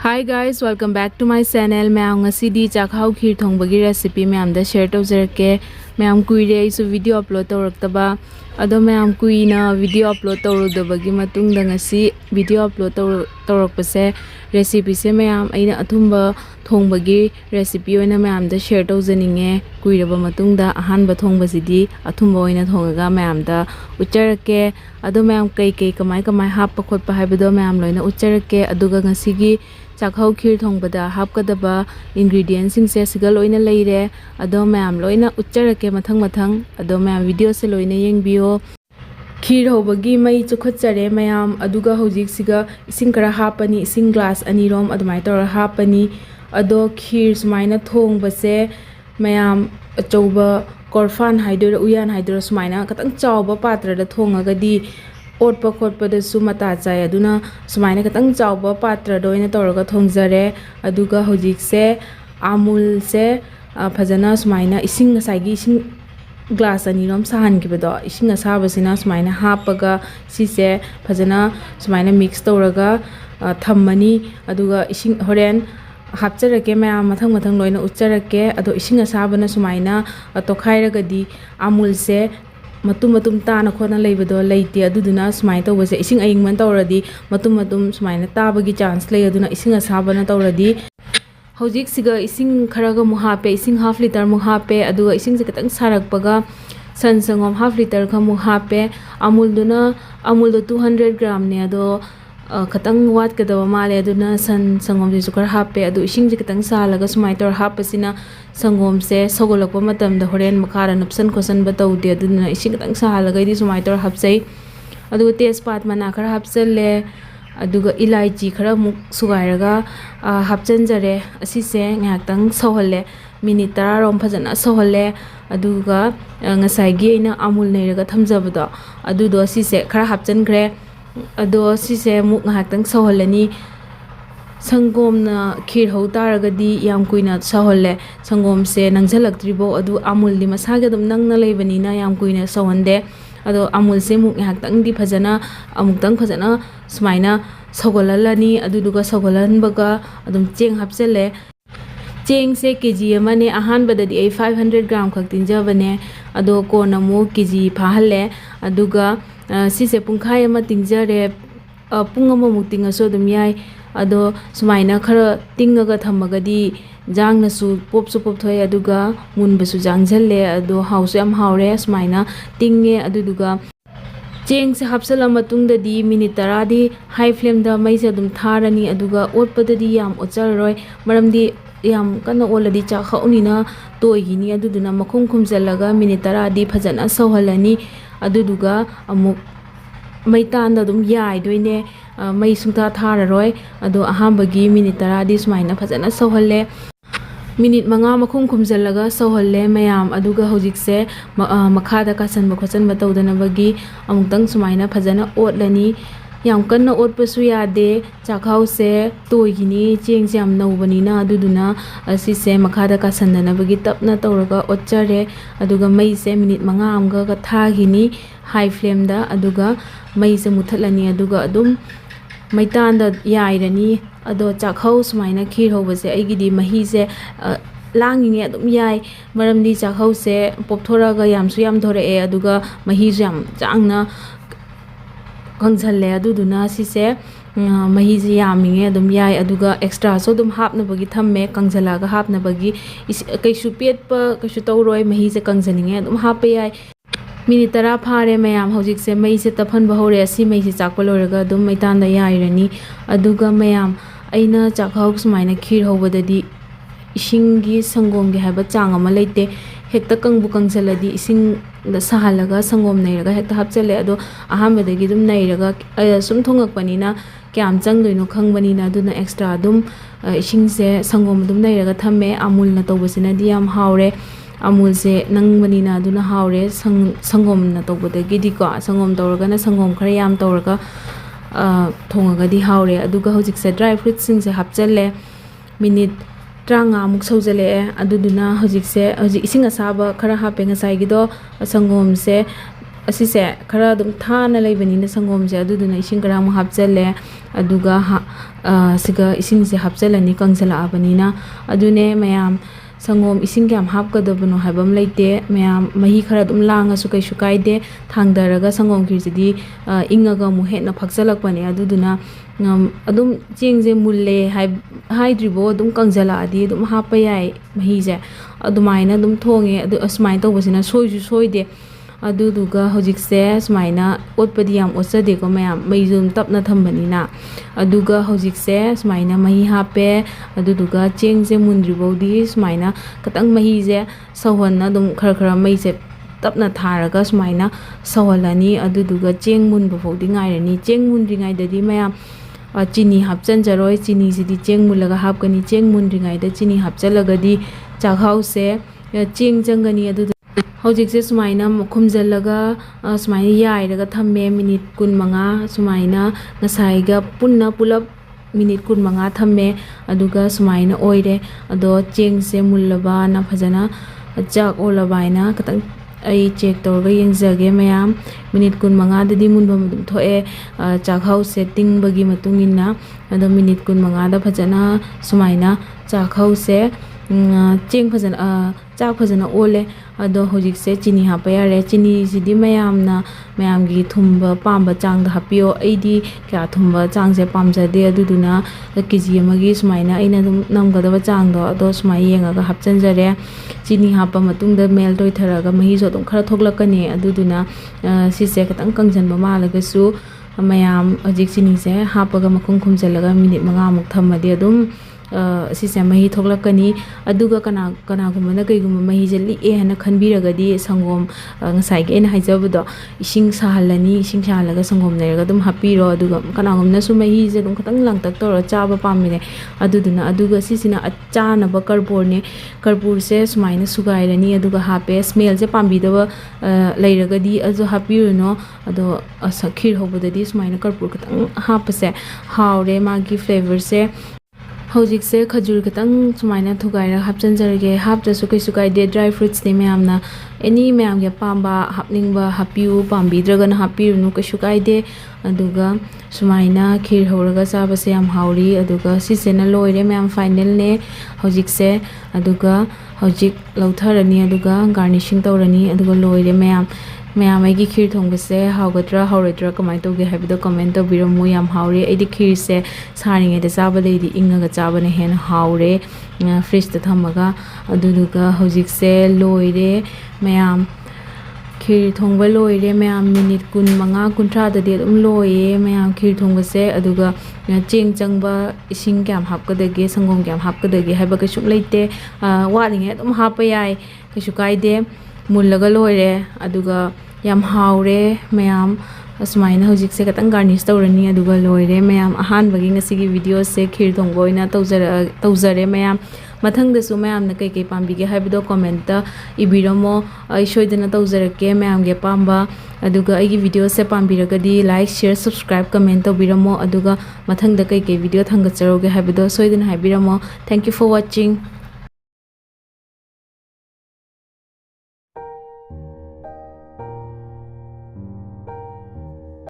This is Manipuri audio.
Hi guys, welcome back to my channel. Maam ngasidi Chak-Hao Kheer thongbagi recipe maam da share tawjarake. Maam kuire aisu video upload tawraktaba. Ado maam kuina video upload tawrudabagi matungda ngasi video upload tawrakpase recipe se maam aina athumba thongbagi recipe oina maam da share tawjaninge. Kuiraba matungda ahanba thongbasidi athumba oina thongaga maam da ucharake. Ado maam kai kamai happa khotpa haibado maam loina ucharake. Aduga ngasigi Chak-Hao Kheer thongbada hapkadaba ingredients sing se siga loina leire ado mayam loina ucharake mathang ado mayam video se loina yengbiyo Kheer hobagi mai chukhotchare mayam aduga hojik siga ising kara hapani ising glass ani rom adumai tor hapani ado Kheer sumaina thongbase mayam achouba korfan haidora uyan haidora sumaina katang chawba patra da thongagadi ओटपा खोटपदसु मता चाय अदुना सुमाइना खतंग चावबा पात्र दोइना तौरगा थोंगजरे अदुगा होजिकसे आमूल से फजना सुमाइना इसिंग साइगी इसिंग ग्लास अनिरोम साहनगिबदो इसिंग असाबसिना सुमाइना हापगा सिसे फजना सुमाइना मिक्स तौरगा थम्मनी अदुगा इसिंग होरेन हापचरके मैम मथंग लोइना उच्चरके अदो इसिंग असाबना सुमाइना तोखाइरगदी आमूल से matum ta na khona leibado leite aduduna smai to wase ising aing man tawradi matum smai na tabagi chance lei aduna ising asaba na tawradi hojik siga ising kharaga mu hape ising half liter mu hape aduga ising se katang sarak paga san sangom half liter kha mu hape amul do 200 gram ne ado katang wat kadawa male aduna san sangom je sukar hape adu ising je katang salaga sumai tor hapasina sangom se sogolakpa matam da horen makara nupsan kosan ba tawde aduna ising katang salaga di sumai tor hapsai adu tejpat mana khara hapselle aduga ilaichi khara muk sugairaga hapchanjare asise ngaktang sohalle minute 10 rom phajana sohalle aduga ngasai gi aina amul neiraga thamjabado adudo asise khara hapchankre ado sise muk ngaktang sohalani sangom na Kheer ho taragadi yam kuina sohalle sangom se nangjalaktribo adu amul di masage dum nangna leibani na yam kuina sohande ado amul se muk ngaktang di phajana amuktang phajana sumaina sogolalani aduduga sogolanbaga adum cheng hapchele cheng se kg amane ahan badadi 500 gram khak tinjabane ado kona mo kg phahalle aduga sise pungkhai ama tingjare pungama mutinga so dum yai ado sumaina khara tingaga thamagadi jangna su pop thoi aduga munbasu jangjalle ado hausu am haure sumaina tinge aduduga cheng se hapsala matungda di minute 10 di high flame da mai se dum tharani aduga otpadadi yam ocharroi maramdi yam kana oladi cha khaunina toigini aduduna makhum khumjalaga minute 10 di phajana sohalani aduduga amuk maitanda dum yai doine mai sungta thararoi ado ahambagi minute 10 di sumaina phajana sohalle minute manga makhum khumjalaga sohalle mayam aduga hojikse makhada ka sanba khochanba tawdana bagi amuktang sumaina phajana otlani yam kanna otpasu yade Chak-Hao se toigini cheng jam nobani na aduduna asise makhada ka sandana bagi tapna tawraga otchare aduga mai se minute manga amga ka thagini high flame da aduga mai se muthalani aduga adum maitanda yairani ado Chak-Hao sumaina Kheer hobase aigidi mahi se langinge adum yai maramdi Chak-Hao se popthoraga yamsu yam thore e aduga mahi jam changna kangjalle aduduna sise mahi ji yaminge adum yai aduga extra so dum hapna bagi thamme kangjalaga hapna bagi kaisu petpa kaisu tawroi mahi se kangjaninge adum hape yai minute 10 phare mayam hojik se mai se tafan bahore asi mai se chakpa loraga dum maitanda yairani aduga mayam aina Chak-Hao sumaina Kheer hobadadi isingi sangom gi haba chang ama leite hekta kangbu kangjaladi ising da sahalaga sangom nairaga hekta hapchale ado ahambadagi dum nairaga sum thongakpanina kyam changdoino khangbanina aduna extra dum ising se sangom dum nairaga thamme amul na tawbasina di yam haure amul se nangbanina aduna haure sangom na tawbadagi di ko sangom tawraga na sangom khara yam tawraga thongaga di haure aduga hojik se dry fruits sing se hapchalle minute 30 muk saujale aduduna hojik ising asaba khara hape ngasai gido sangom se ꯑꯁꯤꯁꯦ ꯈꯔ ꯑꯗꯨꯝ ꯊꯥꯅ ꯂꯩꯕꯅꯤꯅ ꯁꯪꯒꯣꯝꯁꯦ ꯑꯗꯨꯗꯨꯅ ꯏꯁꯤꯡ ꯈꯔ ꯑꯃꯨꯛ ꯍꯥꯞꯆꯜꯂꯦ ꯑꯗꯨꯒ ꯁꯤꯒ ꯏꯁꯤꯡꯁꯦ ꯍꯥꯞꯆꯜꯂꯅꯤ ꯀꯪꯁꯤꯜꯂꯛꯑꯕꯅꯤꯅ ꯑꯗꯨꯅꯦ ꯃꯌꯥꯝ ꯁꯪꯒꯣꯝ ꯏꯁꯤꯡ ꯀꯌꯥꯝ ꯍꯥꯞꯀꯗꯕꯅꯣ ꯍꯥꯏꯕ ꯑꯃ ꯂꯩꯇꯦ ꯃꯌꯥꯝ ꯃꯍꯤ ꯈꯔ ꯑꯗꯨꯝ ꯂꯥꯡꯉꯁꯨ ꯀꯩꯁꯨ ꯀꯥꯏꯗꯦ ꯊꯥꯡꯗꯔꯒ ꯁꯪꯒꯣꯝ ꯈꯤꯔꯁꯤꯗꯤ ꯏꯪꯉꯒ ꯑꯃꯨꯛ ꯍꯦꯟꯅ ꯐꯛꯆꯜꯂꯛꯄꯅꯦ ꯑꯗꯨꯗꯨꯅ ꯑꯗꯨꯝ ꯆꯦꯡꯁꯦ ꯃꯨꯜꯂꯦ ꯍꯥꯏꯗ꯭ꯔꯤꯕꯣ ꯑꯗꯨꯝ ꯀꯪꯁꯤꯜꯂꯛꯑꯗꯤ ꯑꯗꯨꯝ ꯍꯥꯞꯄ ꯌꯥꯏ ꯃꯍꯤꯁꯦ ꯑꯗꯨꯃꯥꯏꯅ ꯑꯗꯨꯝ ꯊꯣꯡꯉꯦ ꯑꯗꯨ ꯑꯁꯨꯃꯥꯏꯅ ꯇꯧꯕꯁꯤꯅ ꯁꯣꯏꯁꯨ ꯁꯣꯏꯗꯦ ꯑꯗꯨꯗꯨꯒ ꯍꯧꯖꯤꯛꯁꯦ ꯁꯨꯃꯥꯏꯅ ꯑꯣꯠꯄꯗꯤ ꯌꯥꯝ ꯑꯣꯠꯆꯗꯦꯀꯣ ꯃꯌꯥꯝ ꯃꯩꯁꯨ ꯑꯗꯨꯝ ꯇꯞꯅ ꯊꯝꯕꯅꯤꯅ ꯑꯗꯨꯒ ꯍꯧꯖꯤꯛꯁꯦ ꯁꯨꯃꯥꯏꯅ ꯃꯍꯤ ꯍꯥꯞꯄꯦ ꯑꯗꯨꯗꯨꯒ ꯆꯦꯡꯁꯦ ꯃꯨꯟꯗ꯭ꯔꯤꯐꯥꯎꯗꯤ ꯁꯨꯃꯥꯏꯅ ꯈꯤꯇꯪ ꯃꯍꯤꯁꯦ ꯁꯧꯍꯟꯅ ꯑꯗꯨꯝ ꯈꯔ ꯈꯔ ꯃꯩꯁꯦ ꯇꯞꯅ ꯊꯥꯔꯒ ꯁꯨꯃꯥꯏꯅ ꯁꯧꯍꯜꯂꯅꯤ ꯑꯗꯨꯗꯨꯒ ꯆꯦꯡ ꯃꯨꯟꯕ ꯐꯥꯎꯗꯤ ꯉꯥꯏꯔꯅꯤ ꯆꯦꯡ ꯃꯨꯟꯗ꯭ꯔꯤꯉꯩꯗꯗꯤ ꯃꯌꯥꯝ ꯆꯤꯅꯤ ꯍꯥꯞꯆꯟꯖꯔꯣꯏ ꯆꯤꯅꯤꯁꯤꯗꯤ ꯆꯦꯡ ꯃꯨꯜꯂꯒ ꯍꯥꯞꯀꯅꯤ ꯆꯦꯡ ꯃꯨꯟꯗ꯭ꯔꯤꯉꯩꯗ ꯆꯤꯅꯤ ꯍꯥꯞꯆꯜꯂꯒꯗꯤ ꯆꯥꯛꯍꯥꯎꯁꯦ ꯆꯦꯡ ꯆꯪꯒꯅꯤ ꯑꯗꯨꯗꯨ ꯍꯧꯖꯤꯛꯁꯦ ꯁꯨꯃꯥꯏꯅ ꯈꯨꯝꯖꯤꯜꯂꯒ ꯁꯨꯃꯥꯏꯅ ꯌꯥꯏꯔꯒ ꯊꯝꯃꯦ ꯃꯤꯅꯤꯠ 15 ꯁꯨꯃꯥꯏꯅ ꯉꯁꯥꯏꯒ ꯄꯨꯂꯞ ꯃꯤꯅꯤꯠ 15 ꯊꯝꯃꯦ ꯑꯗꯨꯒ ꯁꯨꯃꯥꯏꯅ ꯑꯣꯏꯔꯦ ꯑꯗꯣ ꯆꯦꯡꯁꯦ ꯃꯨꯜꯂꯕꯅ ꯐꯖꯅ ꯆꯥꯛ ꯑꯣꯜꯂꯕ ꯍꯥꯏꯅ ꯈꯤꯇꯪ ꯑꯩ ꯆꯦꯛ ꯇꯧꯔꯒ ꯌꯦꯡꯖꯒꯦ ꯃꯌꯥꯝ ꯃꯤꯅꯤꯠ 15ꯗꯗꯤ ꯃꯨꯟꯐꯝ ꯑꯗꯨꯝ ꯊꯣꯛꯑꯦ ꯆꯥꯛꯍꯥꯎꯁꯦ ꯇꯤꯡꯕꯒꯤ ꯃꯇꯨꯡꯏꯟꯅ ꯑꯗꯣ ꯃꯤꯅꯤꯠ 15ꯗ ꯐꯖꯅ ꯁꯨꯃꯥꯏꯅ ꯆꯥꯛꯍꯥꯎꯁꯦ ꯆꯥꯛ ꯐꯖꯅ ꯑꯣꯜꯂꯦ ꯑꯗꯣ ꯍꯧꯖꯤꯛꯁꯦ ꯆꯤꯅꯤ ꯍꯥꯞꯄ ꯌꯥꯔꯦ ꯆꯤꯅꯤꯁꯤꯗꯤ ꯃꯌꯥꯝꯒꯤ ꯊꯨꯝꯕ ꯄꯥꯝꯕ ꯆꯥꯡꯗ ꯍꯥꯞꯄꯤꯌꯣ ꯑꯩꯗꯤ ꯀꯌꯥ ꯊꯨꯝꯕ ꯆꯥꯡꯁꯦ ꯄꯥꯝꯖꯗꯦ ꯑꯗꯨꯗꯨꯅ ꯀꯦꯖꯤ ꯑꯃꯒꯤ ꯁꯨꯃꯥꯏꯅ ꯑꯩꯅ ꯑꯗꯨꯝ ꯅꯝꯒꯗꯕ ꯆꯥꯡꯗꯣ ꯑꯗꯣ ꯁꯨꯃꯥꯏꯅ ꯌꯦꯡꯉꯒ ꯍꯥꯞꯆꯟꯖꯔꯦ ꯆꯤꯅꯤ ꯍꯥꯞꯄ ꯃꯇꯨꯡꯗ ꯃꯦꯜ ꯇꯣꯏꯊꯔꯒ ꯃꯍꯤꯁꯨ ꯑꯗꯨꯝ ꯈꯔ ꯊꯣꯛꯂꯛꯀꯅꯤ ꯑꯗꯨꯗꯨꯅ ꯁꯤꯁꯦ ꯈꯤꯇꯪ ꯀꯪꯁꯤꯟꯕ ꯃꯥꯜꯂꯒꯁꯨ ꯃꯌꯥꯝ ꯍꯧꯖꯤꯛ ꯆꯤꯅꯤꯁꯦ ꯍꯥꯞꯄꯒ ꯃꯈꯨꯝ ꯈꯨꯝꯖꯤꯜꯂꯒ ꯃꯤꯅꯤꯠ 5ꯃꯨꯛ ꯊꯝꯃꯗꯤ ꯑꯗꯨꯝ ꯁꯤꯁꯦ ꯃꯍꯤ ꯊꯣꯛꯂꯛꯀꯅꯤ ꯑꯗꯨꯒ ꯀꯅꯥꯒꯨꯝꯕꯅ ꯀꯩꯒꯨꯝꯕ ꯃꯍꯤꯁꯦ ꯂꯤꯛꯑꯦ ꯍꯥꯏꯅ ꯈꯟꯕꯤꯔꯒꯗꯤ ꯁꯪꯒꯣꯝ ꯉꯁꯥꯏꯒꯤ ꯑꯩꯅ ꯍꯥꯏꯖꯕꯗꯣ ꯏꯁꯤꯡ ꯁꯥꯍꯜꯂꯅꯤ ꯏꯁꯤꯡ ꯁꯥꯍꯜꯂꯒ ꯁꯪꯒꯣꯝ ꯂꯩꯔꯒ ꯑꯗꯨꯝ ꯍꯥꯞꯄꯤꯔꯣ ꯑꯗꯨꯒ ꯀꯅꯥꯒꯨꯝꯕꯅꯁꯨ ꯃꯍꯤꯁꯦ ꯑꯗꯨꯝ ꯈꯤꯇꯪ ꯂꯥꯡꯇꯛ ꯇꯧꯔꯒ ꯆꯥꯕ ꯄꯥꯝꯃꯤꯅꯦ ꯑꯗꯨꯒ ꯁꯤꯁꯤꯅ ꯆꯥꯅꯕ ꯀꯔꯄꯨꯔꯅꯦ ꯀꯔꯄꯨꯔꯁꯦ ꯁꯨꯃꯥꯏꯅ ꯁꯨꯒꯥꯏꯔꯅꯤ ꯑꯗꯨꯒ ꯍꯥꯞꯄꯦ ꯁ꯭ꯃꯦꯜꯁꯦ ꯄꯥꯝꯕꯤꯗꯕ ꯂꯩꯔꯒꯗꯤ ꯑꯗꯨ ꯍꯥꯞꯄꯤꯔꯨꯅꯨ ꯑꯗꯣ ꯈꯤꯔ ꯍꯧꯕꯗꯗꯤ ꯁꯨꯃꯥꯏꯅ ꯀꯔꯄꯨꯔ ꯈꯤꯇꯪ ꯍꯥꯞꯄꯁꯦ ꯍꯥꯎꯔꯦ ꯃꯥꯒꯤ ꯐ꯭ꯂꯦꯚꯔꯁꯦ ꯍꯧꯖꯤꯛꯁꯦ ꯈꯖꯨꯔ ꯈꯤꯇꯪ ꯁꯨꯃꯥꯏꯅ ꯊꯨꯒꯥꯏꯔꯒ ꯍꯥꯞꯆꯟꯖꯔꯒꯦ ꯍꯥꯞꯇ꯭ꯔꯁꯨ ꯀꯩꯁꯨ ꯀꯥꯏꯗꯦ ꯗ꯭ꯔꯥꯏ ꯐ꯭ꯔꯨꯏꯠꯁꯅꯤ ꯃꯌꯥꯝꯅ ꯃꯌꯥꯝꯒꯤ ꯑꯄꯥꯝꯕ ꯍꯥꯞꯅꯤꯡꯕ ꯍꯥꯞꯄꯤꯌꯨ ꯄꯥꯝꯕꯤꯗ꯭ꯔꯒꯅ ꯍꯥꯞꯄꯤꯔꯨꯅꯨ ꯀꯩꯁꯨ ꯀꯥꯏꯗꯦ ꯑꯗꯨꯒ ꯁꯨꯃꯥꯏꯅ ꯈꯤꯔ ꯍꯧꯔꯒ ꯆꯥꯕꯁꯦ ꯌꯥꯝ ꯍꯥꯎꯔꯤ ꯑꯗꯨꯒ ꯁꯤꯁꯦꯅ ꯂꯣꯏꯔꯦ ꯃꯌꯥꯝ ꯐꯥꯏꯅꯦꯜꯅꯦ ꯍꯧꯖꯤꯛꯁꯦ ꯑꯗꯨꯒ ꯍꯧꯖꯤꯛ ꯂꯧꯊꯔꯅꯤ ꯑꯗꯨꯒ ガーニッシꯤꯡ ꯇꯧꯔꯅꯤ ꯑꯗꯨꯒ ꯂꯣꯏꯔꯦ ꯃꯌꯥꯝ ꯑꯩꯒꯤ ꯈꯤꯔ ꯊꯣꯡꯕꯁꯦ ꯍꯥꯎꯒꯗ꯭ꯔꯥ ꯍꯥꯎꯔꯣꯏꯗ꯭ꯔꯥ ꯀꯃꯥꯏꯅ ꯇꯧꯒꯦ ꯍꯥꯏꯕꯗꯣ ꯀꯃꯦꯟ ꯇꯧꯕꯤꯔꯝꯃꯨ ꯌꯥꯝ ꯍꯥꯎꯔꯦ ꯑꯩꯗꯤ ꯈꯤꯔꯁꯦ ꯁꯥꯔꯤꯉꯩꯗ ꯆꯥꯕꯗꯩꯗꯤ ꯏꯪꯉꯒ ꯆꯥꯕꯅ ꯍꯦꯟꯅ haure fridge ta thamaga aduduga hojikse loire mayam khir thongba loire mayam minute 15 kunthra dadi adum loye mayam khir thongba se aduga cheng changba ising kyam hapkadage sangom kyam hapkadage haiba kaisum leite waringe adum hapa yai kaisu kaide mullaga loire aduga yam haure mayam asmaina hojik se katang garnish tawrani aduga loire mayam ahan bagi ngasigi video se khir thongba oina tawzare mayam mathang dasu mayam na kai kai pambige haibdo comment ta ibiramo ai shoidana tawzarake mayam ge pamba aduga ai gi video se pambiragadi like share subscribe comment tawbiramo aduga mathang da kai kai video thanga charoge haibdo soidana haibiramo thank you for watching